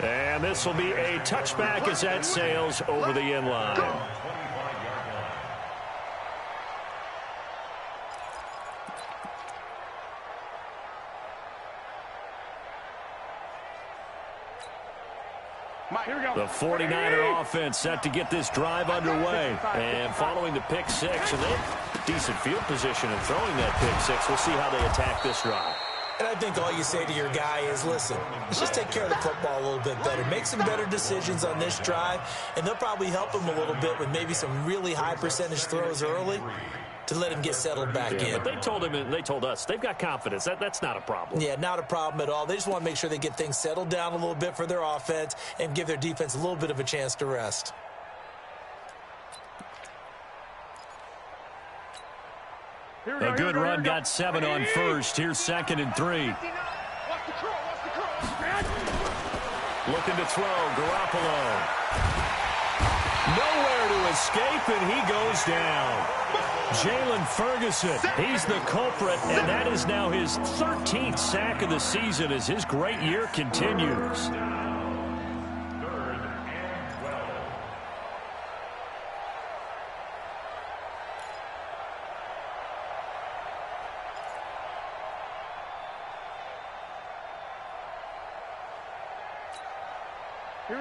And this will be a touchback as that sails over the end line. The 49er offense set to get this drive underway. And following the pick six, and they have decent field position and throwing that pick six. We'll see how they attack this drive. And I think all you say to your guy is, listen, let's just take care of the football a little bit better. Make some better decisions on this drive, and they'll probably help him a little bit with maybe some really high percentage throws early to let him get settled back in. But they told him, and they told us, they've got confidence. That's not a problem. Yeah, not a problem at all. They just want to make sure they get things settled down a little bit for their offense and give their defense a little bit of a chance to rest. A good run got 7 on first. Here's 2nd and 3. Looking to throw, Garoppolo. Nowhere to escape, and he goes down. Jalen Ferguson, he's the culprit, and that is now his 13th sack of the season as his great year continues.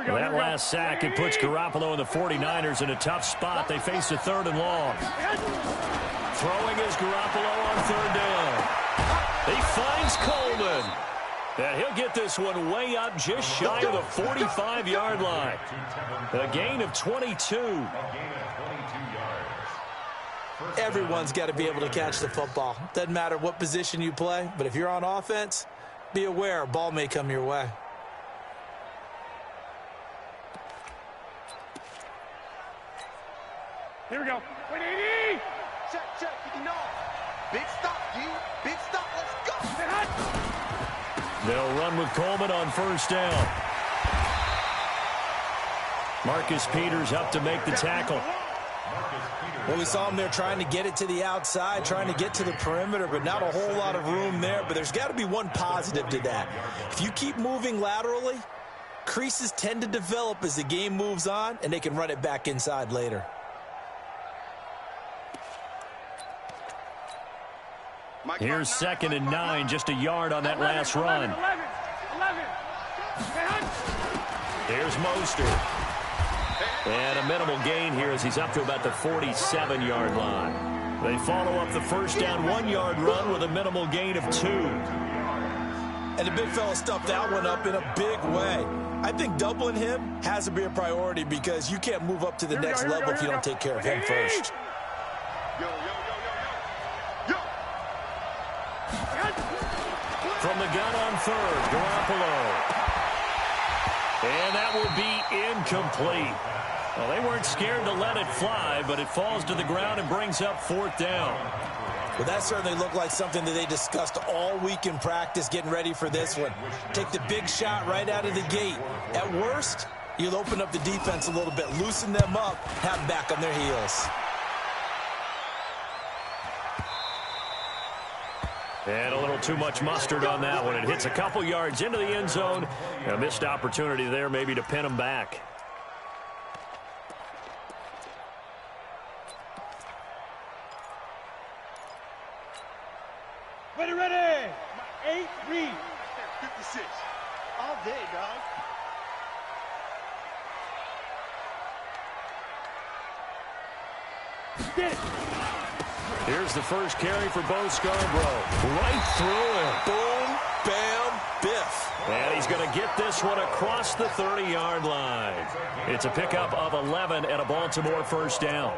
That last sack, it puts Garoppolo and the 49ers in a tough spot. They face a 3rd and long. Throwing is Garoppolo on 3rd down. He finds Coleman. And he'll get this one way up just shy of the 45-yard line. A gain of 22. Everyone's got to be able to catch the football. Doesn't matter what position you play, but if you're on offense, be aware a ball may come your way. Here we go. 180. Check, check. You know. Big stop, D. Big stop. Let's go. They'll run with Coleman on 1st down. Marcus Peters up to make the tackle. Well, we saw him there trying to get it to the outside, trying to get to the perimeter, but not a whole lot of room there. But there's got to be one positive to that. If you keep moving laterally, creases tend to develop as the game moves on, and they can run it back inside later. Here's 2nd and 9, just a yard on that last run. 11. Here's Mostert. And a minimal gain here as he's up to about the 47-yard line. They follow up the 1st down 1-yard run with a minimal gain of 2. And the big fella stuffed that one up in a big way. I think doubling him has to be a priority because you can't move up to the next level if you don't take care of him first. From the gun on 3rd, Garoppolo. And that will be incomplete. Well, they weren't scared to let it fly, but it falls to the ground and brings up 4th down. Well, that certainly looked like something that they discussed all week in practice getting ready for this one. Take the big shot right out of the gate. At worst, you'll open up the defense a little bit, loosen them up, have them back on their heels. And a little too much mustard on that one. It hits a couple yards into the end zone. A missed opportunity there maybe to pin him back. Ready. 8 read. 56. All day, dog. Get it. Here's the first carry for Bo Scarborough. Right through him. Boom, bam, biff. And he's going to get this one across the 30-yard line. It's a pickup of 11 and a Baltimore 1st down.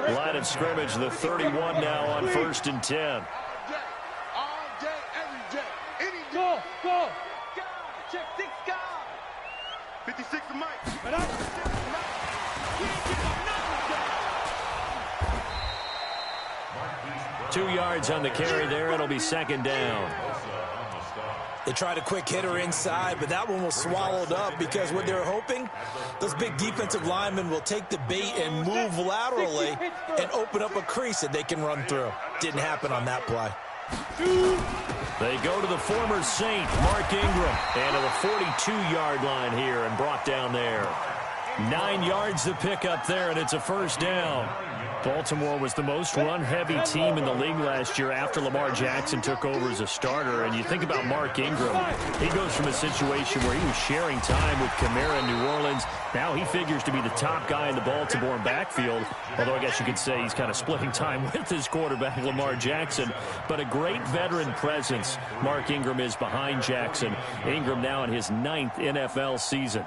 Line of scrimmage, the 31 now on 1st and 10. All day, every day. Any day. Go. God, check 6 guys. 56 to Mike. Right up. We ain't getting nothing. 2 yards on the carry there. It'll be 2nd down. They tried a quick hitter inside, but that one was swallowed up because what they're hoping, those big defensive linemen will take the bait and move laterally and open up a crease that they can run through. Didn't happen on that play. They go to the former Saint, Mark Ingram, and to the 42-yard line here and brought down there. 9 yards to pick up there, and it's a first down. Baltimore was the most run-heavy team in the league last year after Lamar Jackson took over as a starter. And you think about Mark Ingram, he goes from a situation where he was sharing time with Kamara in New Orleans. Now he figures to be the top guy in the Baltimore backfield, although I guess you could say he's kind of splitting time with his quarterback, Lamar Jackson. But a great veteran presence Mark Ingram is behind Jackson. Ingram now in his 9th NFL season.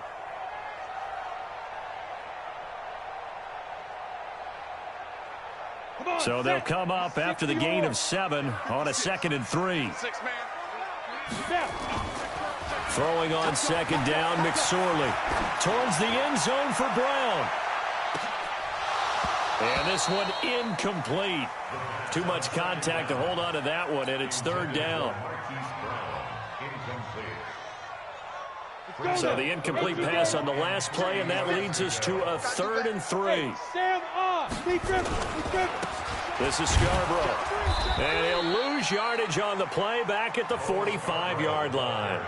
So they'll come up after the gain of 7 on a 2nd and 3. Throwing on 2nd down, McSorley towards the end zone for Brown. And this one incomplete. Too much contact to hold on to that one, and it's 3rd down. So the incomplete pass on the last play, and that leads us to a 3rd and 3. This is Scarborough. And he'll lose yardage on the play back at the 45-yard line.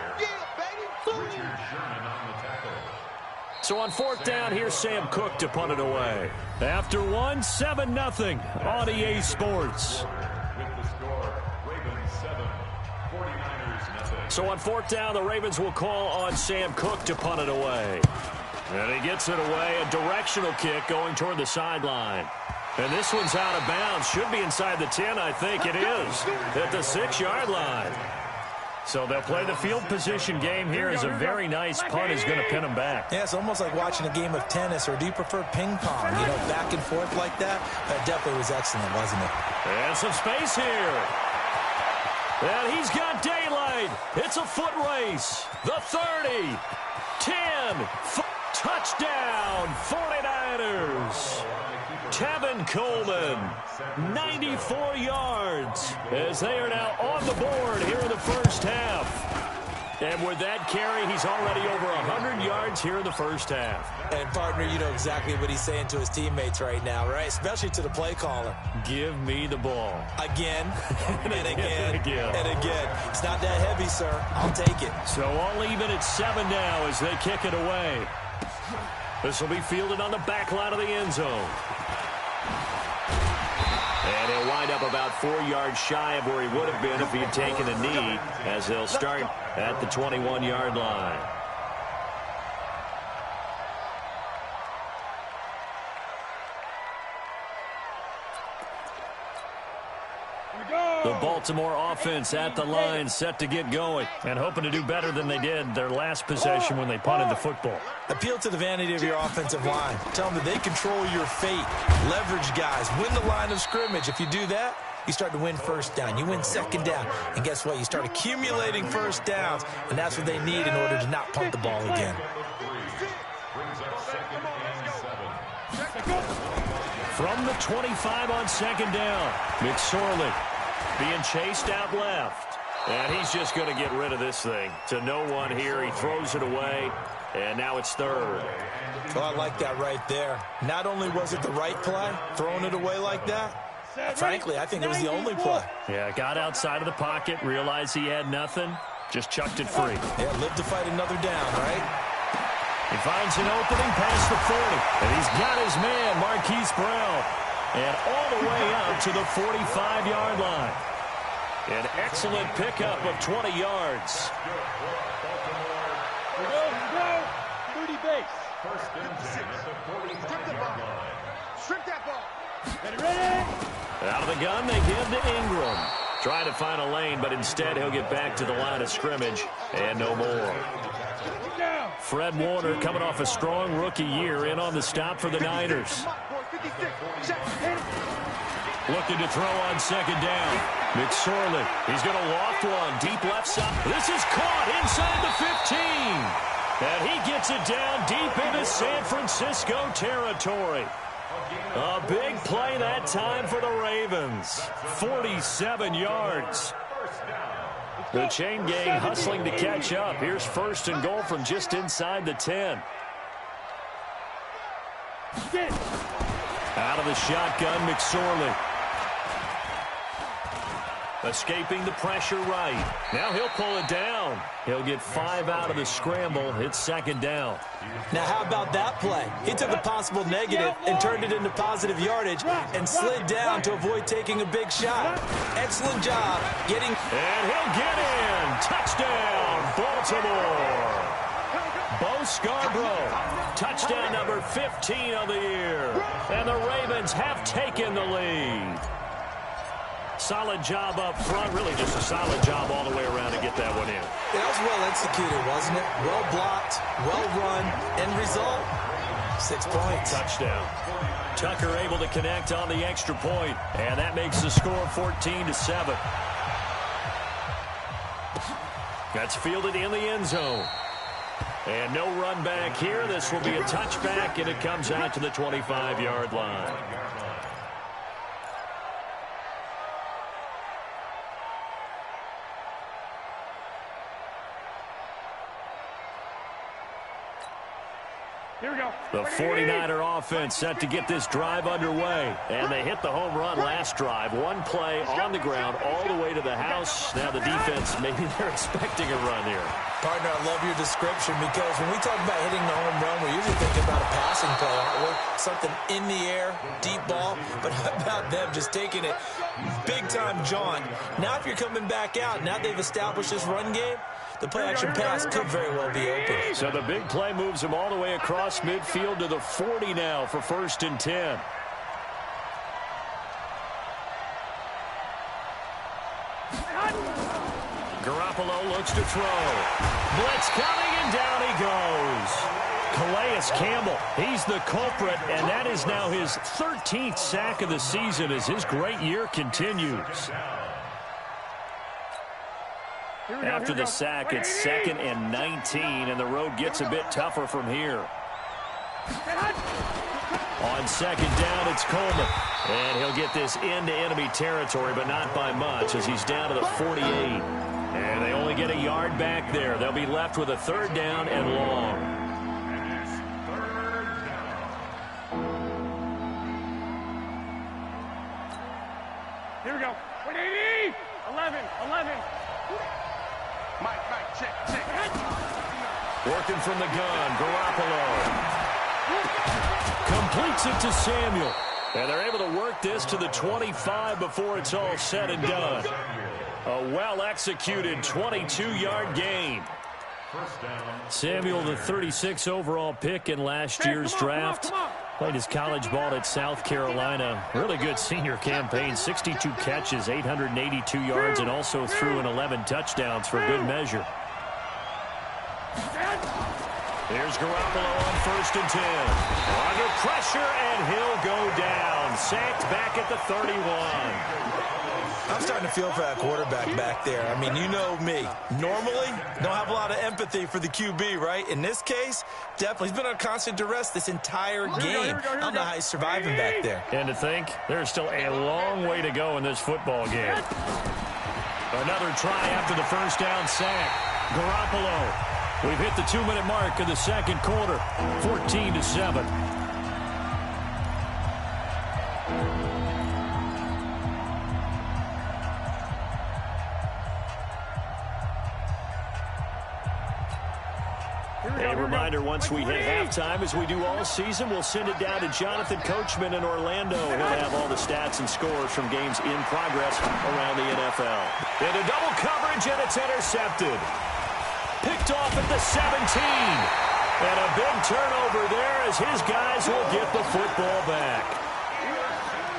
So on 4th down, here's Sam Cook to punt it away. After 1, 7-0 on EA Sports. So on 4th down, the Ravens will call on Sam Cook to punt it away. And he gets it away, a directional kick going toward the sideline. And this one's out of bounds. Should be inside the 10, I think it is, at the 6-yard line. So they'll play the field position game here as a very nice punt is going to pin them back. Yeah, it's almost like watching a game of tennis, or do you prefer ping pong? You know, back and forth like that? That definitely was excellent, wasn't it? And some space here. And he's got daylight. It's a foot race. The 30, 10, touchdown, 49ers. Tevin Coleman, 94 yards, as they are now on the board here in the first half. And with that carry, he's already over 100 yards here in the first half. And, partner, you know exactly what he's saying to his teammates right now, right? Especially to the play caller. Give me the ball. Again, and again, and again. and again. It's not that heavy, sir. I'll take it. So all even at 7 now as they kick it away. This will be fielded on the back line of the end zone. And he'll wind up about 4 yards shy of where he would have been if he had taken a knee, as they'll start at the 21-yard line. The Baltimore offense at the line, set to get going, and hoping to do better than they did their last possession when they punted the football. Appeal to the vanity of your offensive line. Tell them that they control your fate. Leverage guys. Win the line of scrimmage. If you do that, you start to win first down. You win 2nd down. And guess what? You start accumulating first downs, and that's what they need in order to not punt the ball again. From the 25 on 2nd down, McSorley being chased out left. And he's just going to get rid of this thing. To no one here. He throws it away. And now it's 3rd. Well, I like that right there. Not only was it the right play, throwing it away like that, frankly, I think it was the only play. Yeah, got outside of the pocket, realized he had nothing, just chucked it free. Yeah, live to fight another down, right? He finds an opening past the 40. And he's got his man, Marquise Brown. And all the way up to the 45-yard line. An excellent pickup of 20 yards. Go. 30 base. Strip that ball. Ready? Out of the gun, they give to Ingram. Trying to find a lane, but instead he'll get back to the line of scrimmage. And no more. Fred Warner coming off a strong rookie year in on the stop for the Niners. Looking to throw on 2nd down. McSorley, he's going to loft one deep left side. This is caught inside the 15. And he gets it down deep into San Francisco territory. A big play that time for the Ravens. 47 yards. The chain gang hustling to catch up. Here's 1st and goal from just inside the 10. Out of the shotgun, McSorley. Escaping the pressure right. Now he'll pull it down. He'll get 5 out of the scramble. It's second down. Now how about that play? He took a possible negative and turned it into positive yardage and slid down to avoid taking a big shot. Excellent job getting... And he'll get in. Touchdown, Baltimore. Bo Scarborough. Touchdown number 15 of the year. And the Ravens have taken the lead. Solid job up front. Really just a solid job all the way around to get that one in. That was well executed, wasn't it? Well blocked, well run. End result, 6 points. Touchdown. Tucker able to connect on the extra point, and that makes the score 14-7. That's fielded in the end zone. And no run back here. This will be a touchback, and it comes out to the 25-yard line. Here we go. The 49er offense set to get this drive underway. And they hit the home run last drive. One play on the ground all the way to the house. Now the defense, maybe they're expecting a run here. Partner, I love your description because when we talk about hitting the home run, we're usually thinking about a passing play, aren't we? Something in the air, deep ball. But how about them just taking it big-time jaunt? Now if you're coming back out, now they've established this run game, the play-action pass could very well be open. So the big play moves him all the way across midfield to the 40 now for 1st and 10. Garoppolo looks to throw. Blitz coming, and down he goes. Calais Campbell, he's the culprit, and that is now his 13th sack of the season as his great year continues. After the sack, it's 2nd and 19, and the road gets a bit tougher from here. On 2nd down, it's Coleman. And he'll get this into enemy territory, but not by much, as he's down to the 48. And they only get a yard back there. They'll be left with a 3rd down and long. Here we go. 180. 11. Mike, check. Working from the gun, Garoppolo. Completes it to Samuel. And they're able to work this to the 25 before it's all said and done. A well-executed 22-yard gain. Samuel, the 36 overall pick in last year's draft. Played his college ball at South Carolina. Really good senior campaign. 62 catches, 882 yards, and also threw in 11 touchdowns for good measure. Here's Garoppolo on 1st and 10. Under pressure, and he'll go down. Sacked back at the 31. I'm starting to feel for that quarterback back there. I mean, you know me. Normally, don't have a lot of empathy for the QB, right? In this case, definitely. He's been on constant duress this entire game. I don't know how he's surviving back there. And to think, there's still a long way to go in this football game. Another try after the 1st down sack. Garoppolo. We've hit the 2-minute mark of the 2nd quarter. 14-7. A reminder, once we hit halftime, as we do all season, we'll send it down to Jonathan Coachman in Orlando. He'll have all the stats and scores from games in progress around the NFL. Into double coverage, and it's intercepted. Picked off at the 17. And a big turnover there as his guys will get the football back.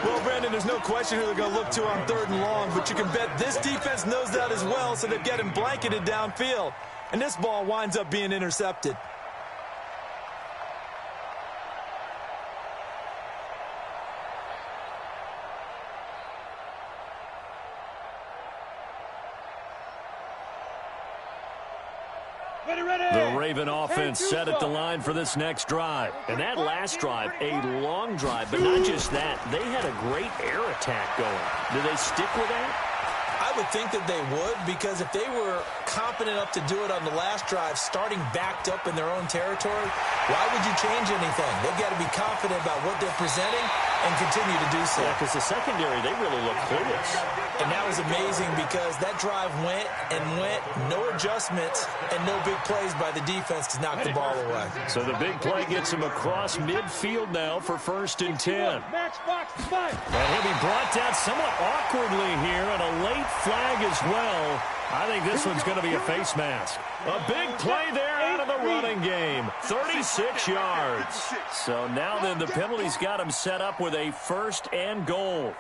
Well, Brandon, there's no question who they're going to look to on 3rd and long, but you can bet this defense knows that as well, so they're getting blanketed downfield. And this ball winds up being intercepted. The Raven offense set at the line for this next drive. And that last drive, a long drive, but not just that. They had a great air attack going. Do they stick with that? I would think that they would, because if they were confident enough to do it on the last drive, starting backed up in their own territory, why would you change anything? They've got to be confident about what they're presenting and continue to do so. Yeah, because the secondary, they really look clueless. And that was amazing because that drive went and went, no adjustments and no big plays by the defense to knock the ball away. So the big play gets him across midfield now for 1st and 10. And he'll be brought down somewhat awkwardly here, and a late flag as well. I think this one's going to be a face mask. A big play there out of the running game. 36 yards. So now then the penalty's got him set up with a 1st and goal.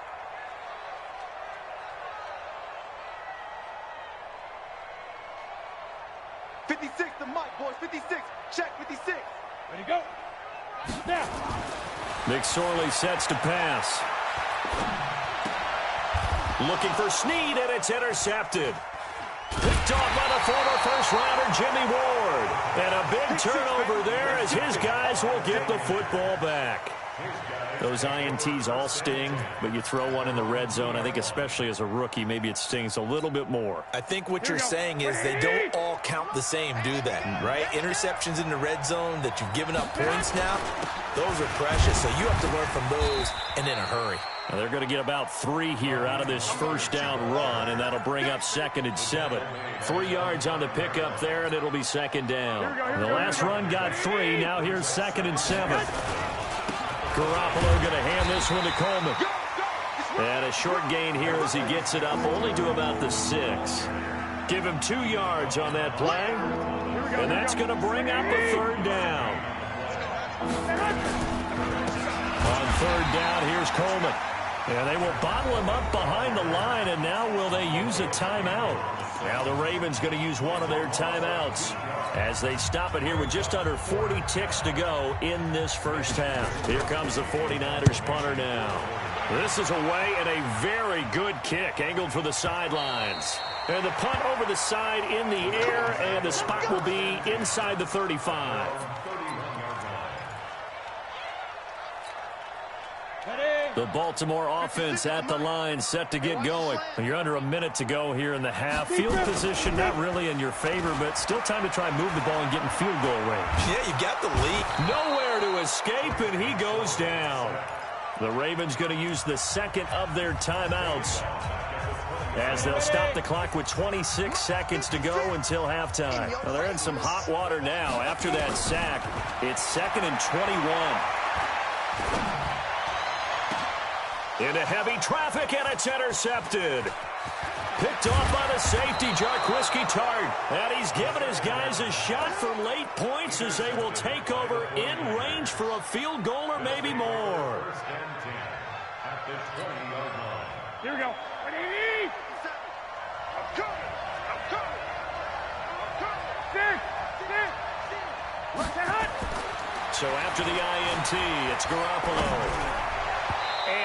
The mic, boys. 56. Check 56. Ready to go. Snap. McSorley sets to pass. Looking for Snead, and it's intercepted. Picked off by the former first-rounder Jimmy Ward. And a big turnover there as his guys will get the football back. Those INTs all sting, but you throw one in the red zone, I think especially as a rookie, maybe it stings a little bit more. I think what you're saying is they don't all count the same, do they? Right? Interceptions in the red zone that you've given up points now, those are precious. So you have to learn from those and in a hurry. Now they're going to get about 3 here out of this first down run, and that'll bring up 2nd and 7. 3 yards on the pickup there, and it'll be 2nd down. The last run got 3. Now here's 2nd and 7. Garoppolo going to hand this one to Coleman. And a short gain here as he gets it up only to about the 6. Give him 2 yards on that play. And that's going to bring up a 3rd down. On 3rd down, here's Coleman. And they will bottle him up behind the line, and now will they use a timeout? Now the Ravens going to use one of their timeouts as they stop it here with just under 40 ticks to go in this first half. Here comes the 49ers punter now. This is away and a very good kick, angled for the sidelines. And the punt over the side in the air, and the spot will be inside the 35. The Baltimore offense at the line, set to get going. You're under a minute to go here in the half. Field position not really in your favor, but still time to try and move the ball and get in field goal range. Yeah, you got the lead. Nowhere to escape, and he goes down. The Ravens going to use the 2nd of their timeouts as they'll stop the clock with 26 seconds to go until halftime. Well, they're in some hot water now. After that sack, it's 2nd and 21. Into heavy traffic, and it's intercepted. Picked off by the safety, Jarquiski Tart. And he's given his guys a shot for late points as they will take over in range for a field goal or maybe more. Here we go. Ready? I'm coming. I'm coming. I'm coming. So after the INT, it's Garoppolo.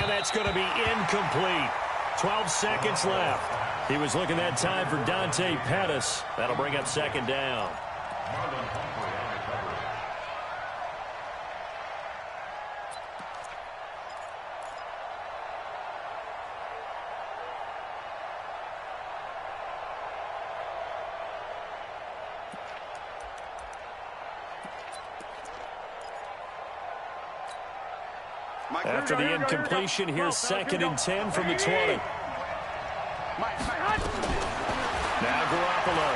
And that's going to be incomplete. 12 seconds left. He was looking that time for Dante Pettis. That'll bring up 2nd down. After the incompletion, here's 2nd and 10 from the 20. Now Garoppolo.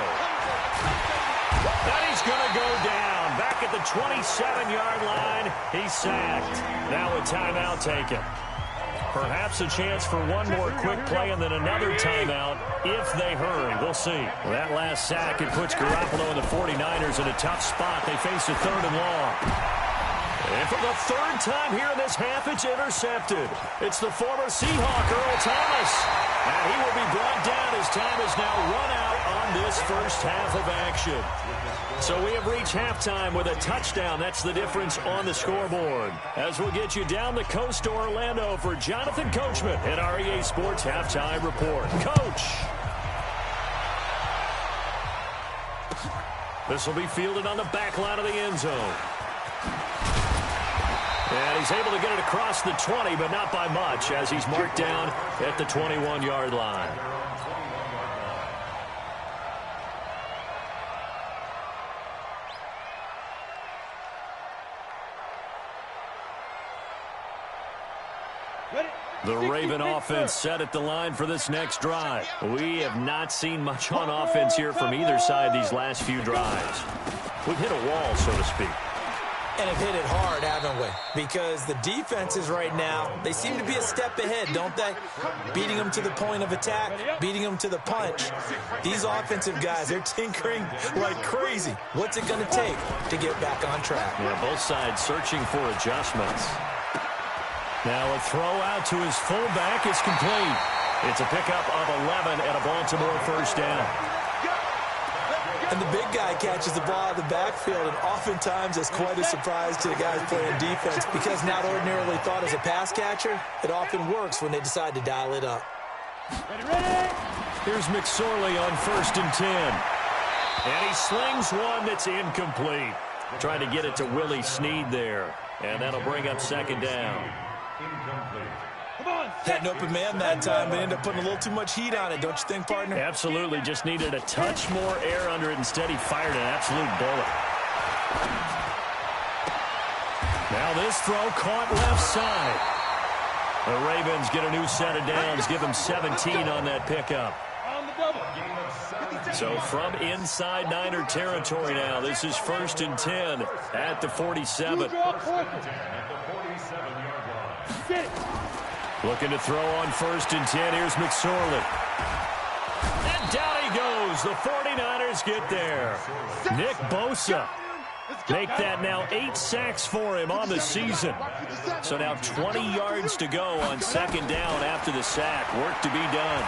And he's going to go down. Back at the 27-yard line. He's sacked. Now a timeout taken. Perhaps a chance for one more quick play and then another timeout if they hurry. We'll see. Well, that last sack, it puts Garoppolo and the 49ers in a tough spot. They face a 3rd and long. And for the 3rd time here in this half, it's intercepted. It's the former Seahawk, Earl Thomas. And he will be brought down as time is now run out on this first half of action. So we have reached halftime with a touchdown. That's the difference on the scoreboard. As we'll get you down the coast to Orlando for Jonathan Coachman at REA Sports Halftime Report. Coach. This will be fielded on the back line of the end zone. And he's able to get it across the 20, but not by much, as he's marked down at the 21-yard line. Ready? The Raven offense set at the line for this next drive. We have not seen much on offense here from either side these last few drives. We've hit a wall, so to speak. And have hit it hard, haven't we? Because the defenses right now, they seem to be a step ahead, don't they? Beating them to the point of attack, beating them to the punch. These offensive guys, they're tinkering like crazy. What's it going to take to get back on track? Yeah, both sides searching for adjustments. Now a throw out to his fullback is complete. It's a pickup of 11 and a Baltimore first down. And the big guy catches the ball out of the backfield, and oftentimes it's quite a surprise to the guys playing defense because not ordinarily thought as a pass catcher, it often works when they decide to dial it up. Here's McSorley on 1st and 10. And he slings one that's incomplete. Trying to get it to Willie Snead there. And that'll bring up 2nd down. Had an open man that time, but ended up putting a little too much heat on it, don't you think, partner? Absolutely. Just needed a touch more air under it. Instead, he fired an absolute bullet. Now this throw caught left side. The Ravens get a new set of downs. Give them 17 on that pickup. So from inside Niner territory now, this is 1st and 10 at the 47. Looking to throw on 1st and 10. Here's McSorley. And down he goes. The 49ers get there. Nick Bosa. Make that now 8 sacks for him on the season. So now 20 yards to go on 2nd down after the sack. Work to be done.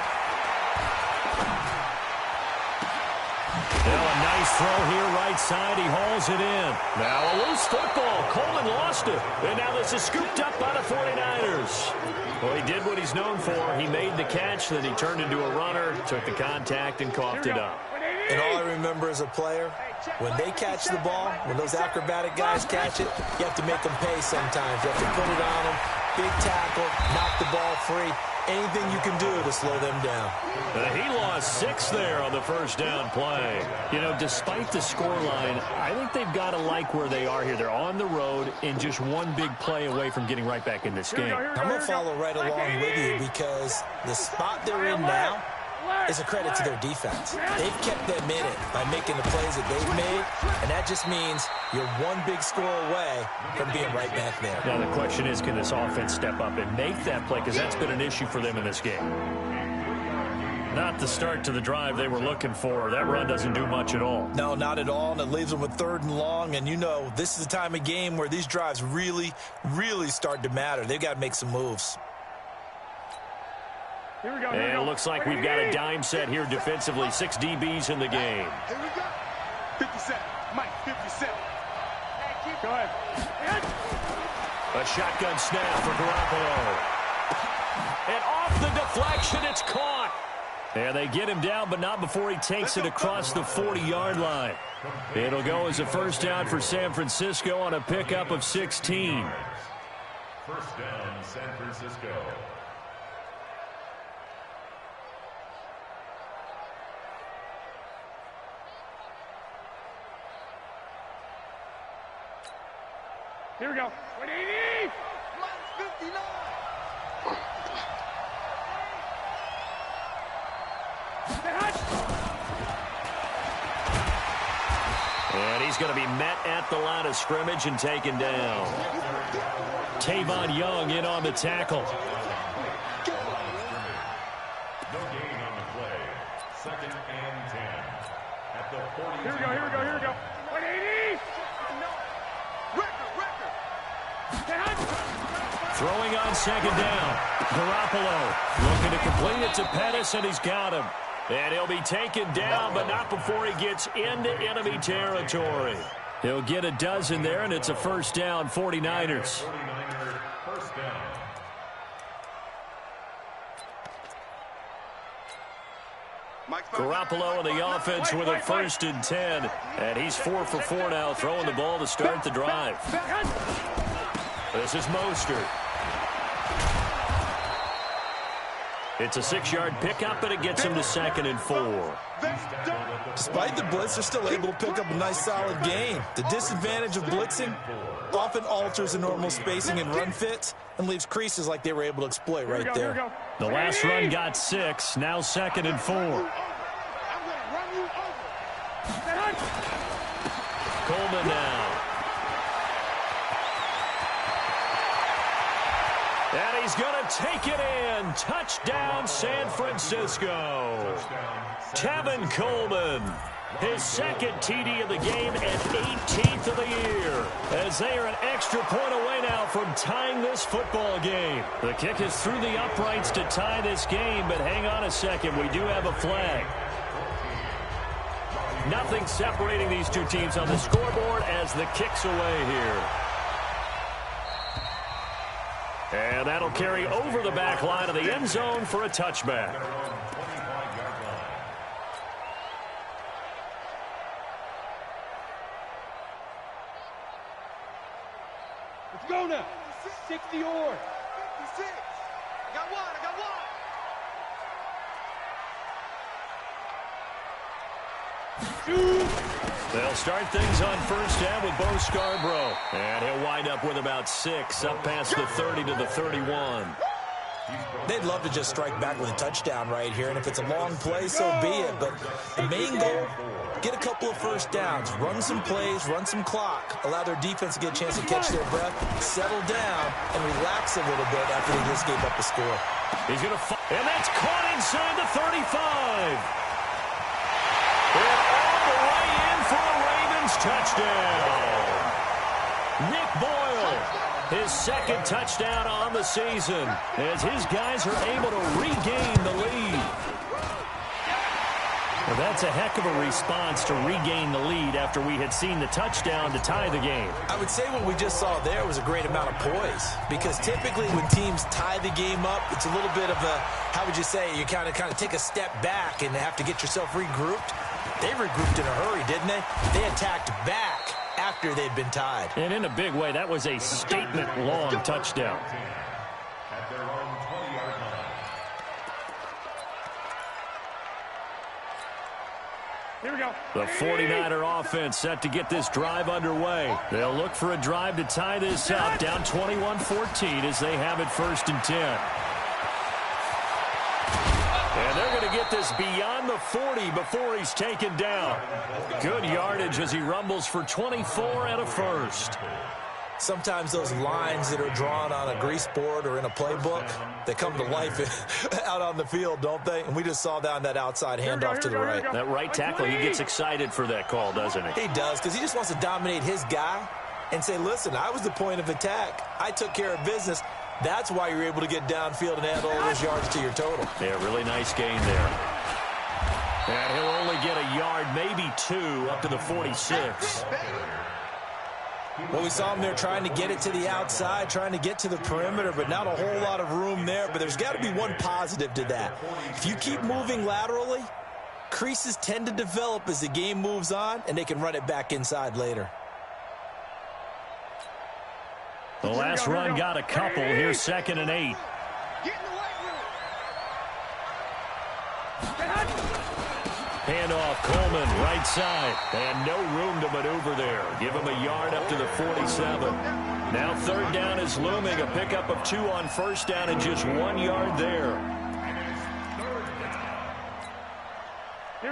Now a nice throw here right side. He hauls it in. Now a loose football. Coleman lost it. And now this is scooped up by the 49ers. Well, he did what he's known for. He made the catch, then he turned into a runner, took the contact, and coughed it up. And all I remember as a player, when they catch the ball, when those acrobatic guys catch it, you have to make them pay sometimes. You have to put it on them, big tackle, knock the ball free. Anything you can do to slow them down. He lost 6 there on the first down play. You know, despite the scoreline, I think they've got to like where they are here. They're on the road and just one big play away from getting right back in this game. I'm going to follow right along with you because the spot they're in now is a credit to their defense. They've kept them in it by making the plays that they've made, and that just means you're one big score away from being right back there. Now the question is, can this offense step up and make that play? Because that's been an issue for them in this game. Not the start to the drive they were looking for. That run doesn't do much at all. No, not at all, and it leaves them with 3rd and long, and you know this is the time of game where these drives really, really start to matter. They've got to make some moves. Here we go. And it looks like we've got a dime set here defensively. 6 DBs in the game. Here we go. 57. Mike, 57. Go ahead. A shotgun snap for Garoppolo. And off the deflection, it's caught. And they get him down, but not before he takes it across the 40-yard line. It'll go as a first down for San Francisco on a pickup of 16. First down, San Francisco. Here we go. 180. Minus 59. And he's going to be met at the line of scrimmage and taken down. Tavon Young in on the tackle. No gain on the play. 2nd and 10. At the 42. Here we go. Here we go. Here we go. 180. Throwing on 2nd down. Garoppolo looking to complete it to Pettis, and he's got him. And he'll be taken down, but not before he gets into enemy territory. He'll get a dozen there, and it's a first down, 49ers. First down. Garoppolo in the offense with a 1st and 10. And he's 4 for 4 now, throwing the ball to start the drive. This is Mostert. It's a 6-yard pickup, and it gets him to 2nd and 4. Despite the blitz, they're still able to pick up a nice, solid gain. The disadvantage of blitzing often alters the normal spacing and run fits and leaves creases like they were able to exploit right there. The last run got 6, now 2nd and 4. Coleman now. And he's going to take it in. Touchdown, San Francisco. Tevin Coleman, his 2nd TD of the game and 18th of the year, as they are an extra point away now from tying this football game. The kick is through the uprights to tie this game, but hang on a second. We do have a flag. Nothing separating these two teams on the scoreboard as the kick's away here. And that'll carry over the back line of the end zone for a touchback. Let's go now. 60 or. 56. I got one. They'll start things on first down with Bo Scarborough. And he'll wind up with about 6, up past the 30 to the 31. They'd love to just strike back with a touchdown right here, and if it's a long play, so be it. But the main goal, get a couple of first downs, run some plays, run some clock, allow their defense to get a chance to catch their breath, settle down, and relax a little bit after they just gave up the score. He's going to and that's caught inside the 35. And all the way in for a Ravens touchdown. Nick Boyle, his 2nd touchdown on the season, as his guys are able to regain the lead. Well, that's a heck of a response to regain the lead after we had seen the touchdown to tie the game. I would say what we just saw there was a great amount of poise, because typically when teams tie the game up, it's a little bit of a, how would you say, you kind of take a step back and have to get yourself regrouped. They regrouped in a hurry, didn't they? They attacked back after they'd been tied. And in a big way, that was a statement-long touchdown. At their own 20-yard line. Here we go. The 49er offense set to get this drive underway. They'll look for a drive to tie this up, down 21-14 as they have it 1st and 10. And they're going to get this beyond the 40 before he's taken down. Good yardage as he rumbles for 24 and a first. Sometimes those lines that are drawn on a grease board or in a playbook, they come to life out on the field, don't they? And we just saw that on that outside handoff to the right. That right tackle, he gets excited for that call, doesn't he? He does, because he just wants to dominate his guy and say, listen, I was the point of attack. I took care of business. That's why you're able to get downfield and add all those yards to your total. Yeah, really nice gain there. And he'll only get a yard, maybe 2, up to the 46. Well, we saw him there trying to get it to the outside, trying to get to the perimeter, but not a whole lot of room there. But there's got to be one positive to that. If you keep moving laterally, creases tend to develop as the game moves on, and they can run it back inside later. The last run got a couple. Here's 2nd and 8. Handoff, Coleman, right side. And no room to maneuver there. Give him a yard up to the 47. Now 3rd down is looming. A pickup of 2 on 1st down and just 1 yard there.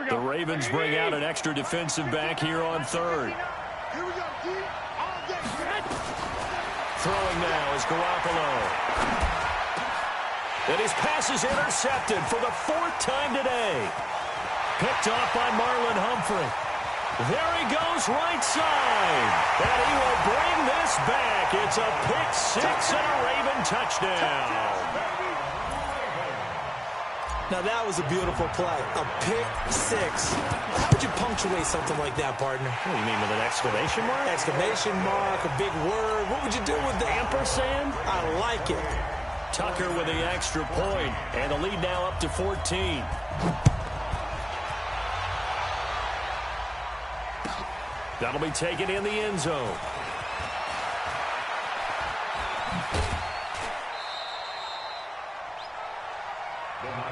The Ravens bring out an extra defensive back here on 3rd. Throwing now is Garoppolo. And his pass is intercepted for the 4th time today. Picked off by Marlon Humphrey. There he goes right side. And he will bring this back. It's a pick 6 and a Raven touchdown. Now that was a beautiful play. A pick 6. How would you punctuate something like that, partner? What do you mean, with an exclamation mark? Exclamation mark, a big word. What would you do with that? Ampersand? I like it. Tucker with the extra point, and the lead now up to 14. That'll be taken in the end zone. The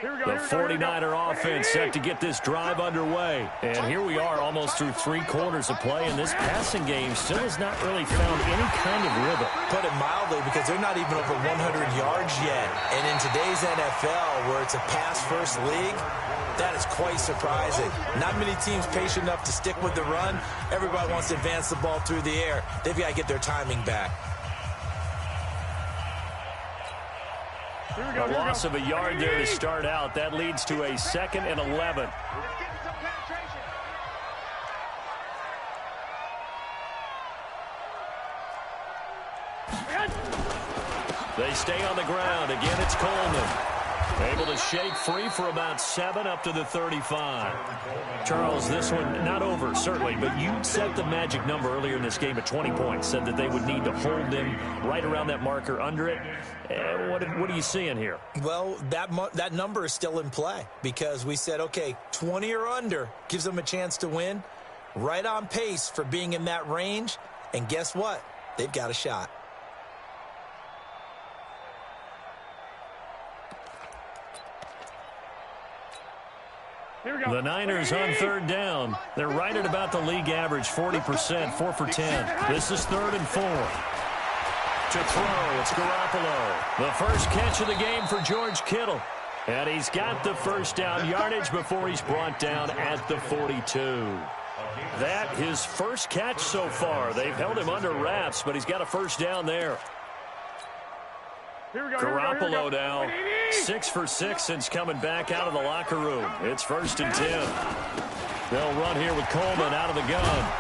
The 49er offense set to get this drive underway. And here we are almost through 3 quarters of play, and this passing game still has not really found any kind of rhythm. Put it mildly, because they're not even over 100 yards yet. And in today's NFL, where it's a pass-first league, that is quite surprising. Not many teams patient enough to stick with the run. Everybody wants to advance the ball through the air. They've got to get their timing back. A loss of a yard there to start out. That leads to a 2nd and 11. They stay on the ground. Again, it's Coleman. Able to shake free for about 7 up to the 35. Charles, this one not over, certainly, but you set the magic number earlier in this game at 20 points. Said that they would need to hold them right around that marker under it. What are you seeing here? Well, that number is still in play, because we said, okay, 20 or under gives them a chance to win. Right on pace for being in that range. And guess what? They've got a shot. The Niners on 3rd down. They're right at about the league average, 40%, 4 for 10. This is 3rd and 4. To throw, it's Garoppolo. The first catch of the game for George Kittle. And he's got the first down yardage before he's brought down at the 42. That his first catch so far. They've held him under wraps, but he's got a first down there. Garoppolo now 6 for 6 since coming back out of the locker room. It's 1st and 10. They'll run here with Coleman out of the gun.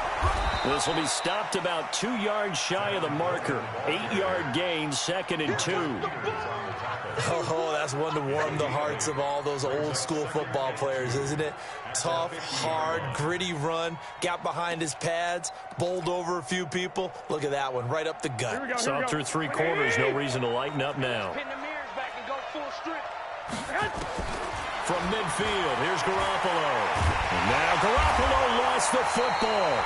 This will be stopped about 2 yards shy of the marker. 8-yard gain, 2nd and 2. Oh, that's one to warm the hearts of all those old school football players, isn't it? Tough, hard, gritty run. Got behind his pads, bowled over a few people. Look at that one, right up the gut. So through 3 quarters, no reason to lighten up now. From midfield, here's Garoppolo. And now Garoppolo lost the football.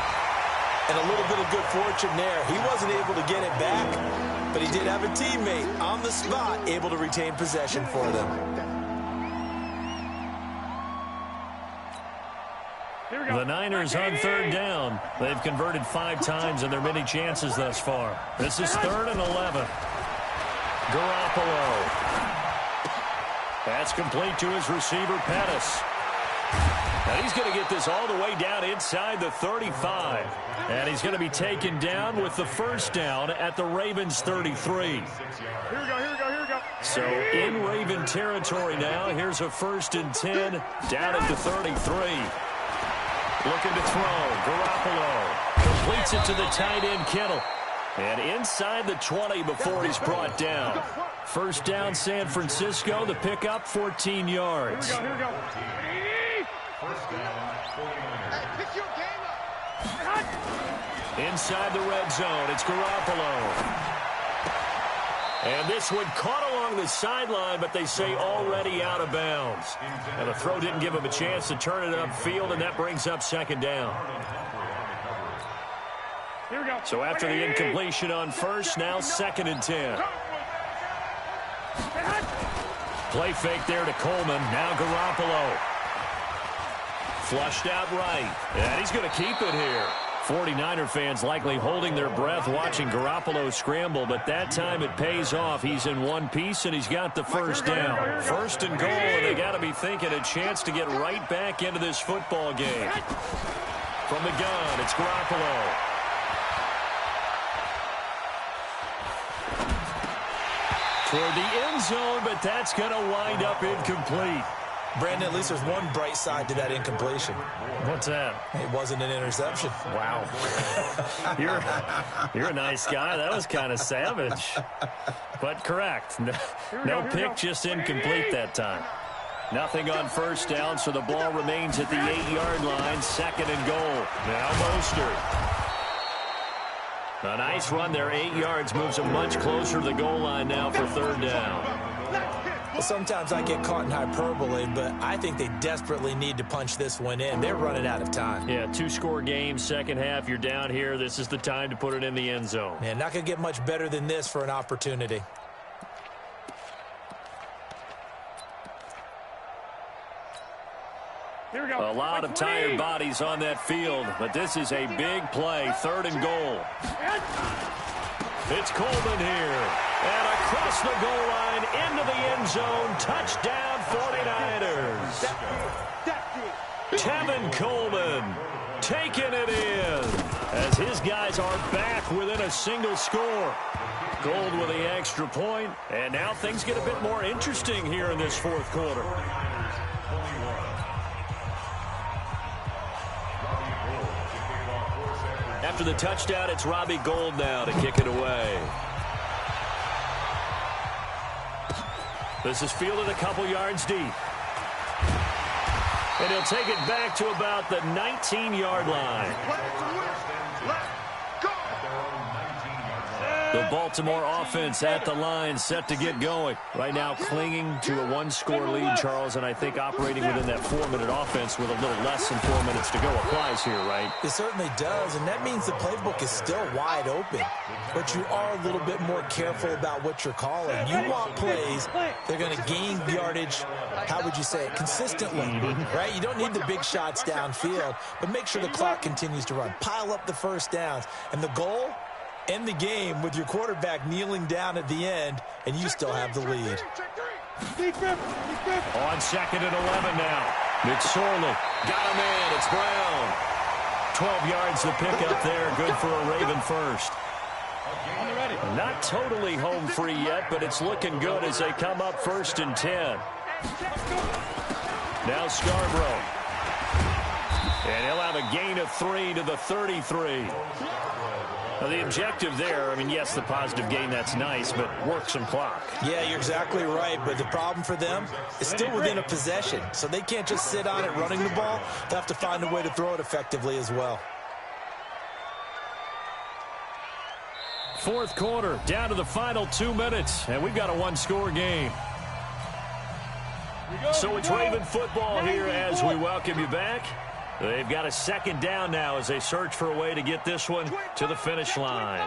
And a little bit of good fortune there. He wasn't able to get it back, but he did have a teammate on the spot able to retain possession for them. The Niners on 3rd down. They've converted 5 times in their many chances thus far. This is 3rd and 11. Garoppolo. That's complete to his receiver, Pettis. And he's going to get this all the way down inside the 35. And he's going to be taken down with the first down at the Ravens 33. Here we go. So in Raven territory now. Here's a 1st and 10 down at the 33. Looking to throw. Garoppolo completes it to the tight end, Kittle. And inside the 20 before he's brought down. First down, San Francisco. The pickup, 14 yards. Here we go. First down, 49ers. Pick your game up. Inside the red zone, it's Garoppolo. And this one caught along the sideline, but they say already out of bounds. And the throw didn't give him a chance to turn it upfield, and that brings up 2nd down. Here we go. So after the incompletion on first, now 2nd and 10. Play fake there to Coleman. Now Garoppolo. Flushed out right. And he's going to keep it here. 49er fans likely holding their breath watching Garoppolo scramble, but that time it pays off. He's in one piece, and he's got the first down. 1st and goal, and they got to be thinking a chance to get right back into this football game. From the gun, it's Garoppolo. Toward the end zone, but that's going to wind up incomplete. Brandon, at least there's one bright side to that incompletion. What's that? It wasn't an interception. Wow. You're a nice guy. That was kind of savage. But correct. No pick, just incomplete that time. Nothing on first down, so the ball remains at the 8-yard line. 2nd and goal. Now Mostert. A nice run there. 8 yards moves him much closer to the goal line now for 3rd down. Well, sometimes I get caught in hyperbole, but I think they desperately need to punch this one in. They're running out of time. Yeah, 2-score game, second half. You're down here. This is the time to put it in the end zone. Man, not going to get much better than this for an opportunity. A lot of tired bodies on that field, but this is a big play, 3rd and goal. It's Coleman here, and across the goal line into the end zone, touchdown 49ers. Tevin Coleman taking it in as his guys are back within a single score. Gold with the extra point, and now things get a bit more interesting here in this 4th quarter. After the touchdown, it's Robbie Gould now to kick it away. This is fielded a couple yards deep. And he'll take it back to about the 19-yard line. The Baltimore offense at the line, set to get going. Right now clinging to a 1-score lead, Charles, and I think operating within that 4-minute offense with a little less than 4 minutes to go applies here, right? It certainly does, and that means the playbook is still wide open. But you are a little bit more careful about what you're calling. You want plays, they're going to gain yardage, how would you say it, consistently, right? You don't need the big shots downfield, but make sure the clock continues to run. Pile up the first downs, and the goal, end the game with your quarterback kneeling down at the end, and you still have the lead. On 2nd and 11 now. McSorley got him in. It's Brown. 12 yards to pick up there. Good for a Raven first. Not totally home free yet, but it's looking good as they come up 1st and 10. Now Scarborough. And he'll have a gain of 3 to the 33. Now, the objective there, I mean, yes, the positive gain, that's nice, but work some clock. Yeah, you're exactly right, but the problem for them is still within a possession, so they can't just sit on it running the ball. They'll have to find a way to throw it effectively as well. 4th quarter, down to the final 2 minutes, and we've got a 1-score game. So it's Raven football here as we welcome you back. They've got a 2nd down now as they search for a way to get this one to the finish line.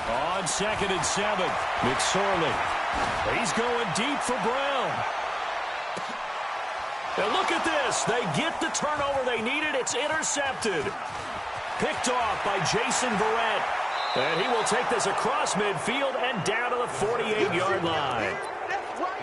On 2nd and 7, McSorley. He's going deep for Brown. And look at this. They get the turnover they needed. It's intercepted. Picked off by Jason Verrett. And he will take this across midfield and down to the 48-yard line.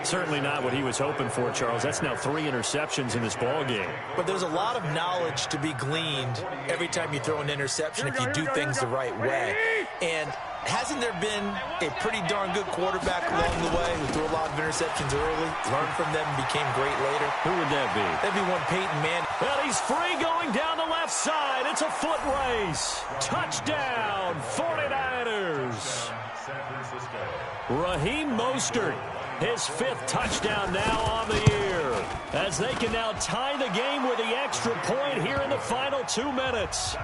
Certainly not what he was hoping for, Charles. That's now 3 interceptions in this ball game. But there's a lot of knowledge to be gleaned every time you throw an interception if you do things the right way. And hasn't there been a pretty darn good quarterback along the way who threw a lot of interceptions early, learned from them, and became great later? Who would that be? That'd be one Peyton Manning. Well, he's free going down the left side. It's a foot race. Touchdown, 49ers. Raheem Mostert. His 5th touchdown now on the year, as they can now tie the game with the extra point here in the final 2 minutes.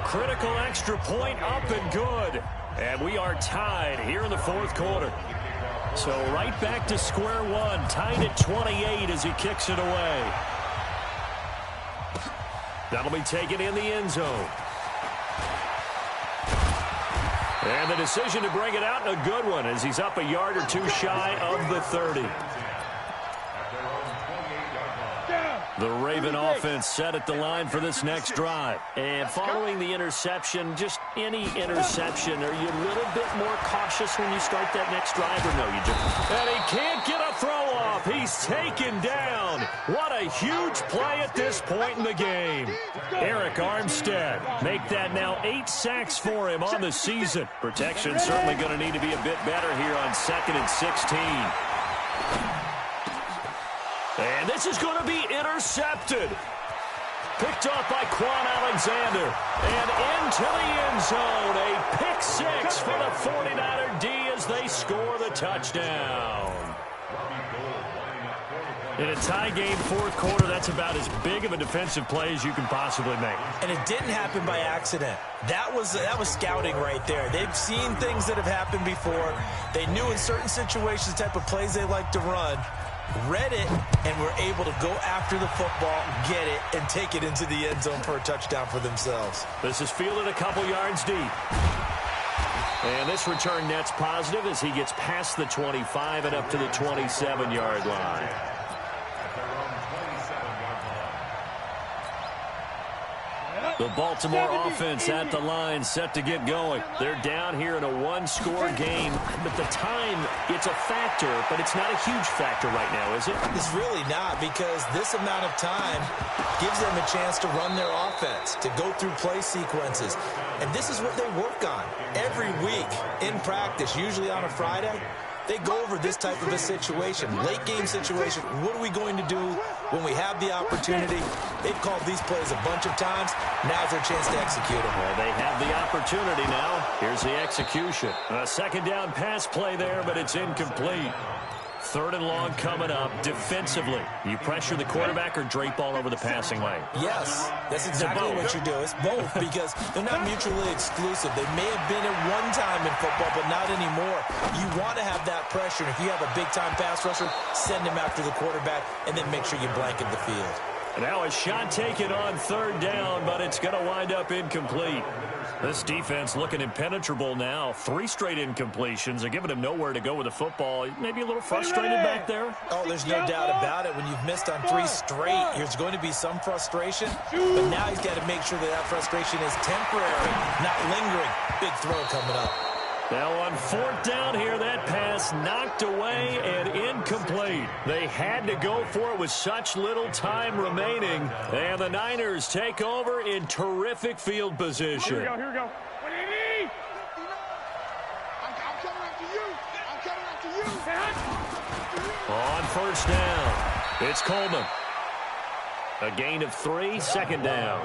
Critical extra point up and good. And we are tied here in the 4th quarter. So right back to square one, tied at 28 as he kicks it away. That'll be taken in the end zone. And the decision to bring it out, a good one, as he's up a yard or 2 shy of the 30. The Raven offense set at the line for this next drive. And following the interception, just any interception, are you a little bit more cautious when you start that next drive, or no, you just... And he can't get a throw off. He's taken down. What a huge play at this point in the game. Eric Armstead, make that now 8 sacks for him on the season. Protection certainly going to need to be a bit better here on 2nd and 16. And this is going to be intercepted. Picked off by Quan Alexander. And into the end zone. A pick 6 for the 49er D as they score the touchdown. In a tie game, 4th quarter, that's about as big of a defensive play as you can possibly make. And it didn't happen by accident. That was scouting right there. They've seen things that have happened before. They knew in certain situations the type of plays they like to run. Read it, and were able to go after the football, get it, and take it into the end zone for a touchdown for themselves. This is fielded a couple yards deep. And this return net's positive as he gets past the 25 and up to the 27-yard line. The Baltimore offense at the line, set to get going. They're down here in a one-score game, but the time, it's a factor, but it's not a huge factor right now, is it? It's really not, because this amount of time gives them a chance to run their offense, to go through play sequences. And this is what they work on every week in practice, usually on a Friday. They go over this type of a situation, late game situation. What are we going to do when we have the opportunity? They've called these plays a bunch of times. Now's their chance to execute them. Well, they have the opportunity now. Here's the execution. A second down pass play there, but it's incomplete. Third and long coming up. Defensively, you pressure the quarterback or drape all over the passing lane? Yes, that's exactly what you do. It's both, because they're not mutually exclusive. They may have been at one time in football, but not anymore. You want to have that pressure, and if you have a big-time pass rusher, send him after the quarterback, and then make sure you blanket the field. Now a shot taken on third down, but it's going to wind up incomplete. This defense looking impenetrable now. 3 straight incompletions. They're giving him nowhere to go with the football. Maybe a little frustrated back there. Oh, there's no doubt about it. When you've missed on 3 straight, there's going to be some frustration. But now he's got to make sure that that frustration is temporary, not lingering. Big throw coming up. Now on fourth down here, that pass knocked away and incomplete. They had to go for it with such little time remaining. And the Niners take over in terrific field position. Here we go. What do you need? I'm coming after you. On first down, it's Coleman. A gain of 3, second down.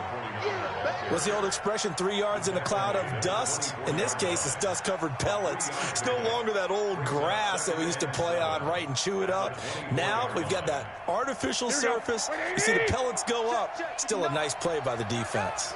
What's the old expression, 3 yards in a cloud of dust? In this case, it's dust-covered pellets. It's no longer that old grass that we used to play on, right, and chew it up. Now we've got that artificial surface. You see the pellets go up. Still a nice play by the defense.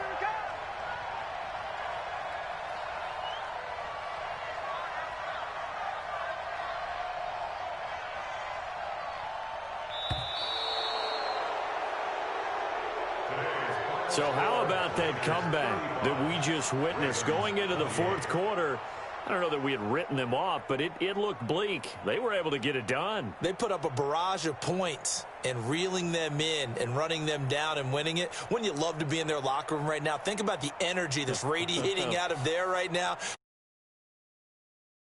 So how about that comeback that we just witnessed going into the fourth quarter? I don't know that we had written them off, but it looked bleak. They were able to get it done. They put up a barrage of points, and reeling them in and running them down and winning it. Wouldn't you love to be in their locker room right now? Think about the energy that's radiating out of there right now.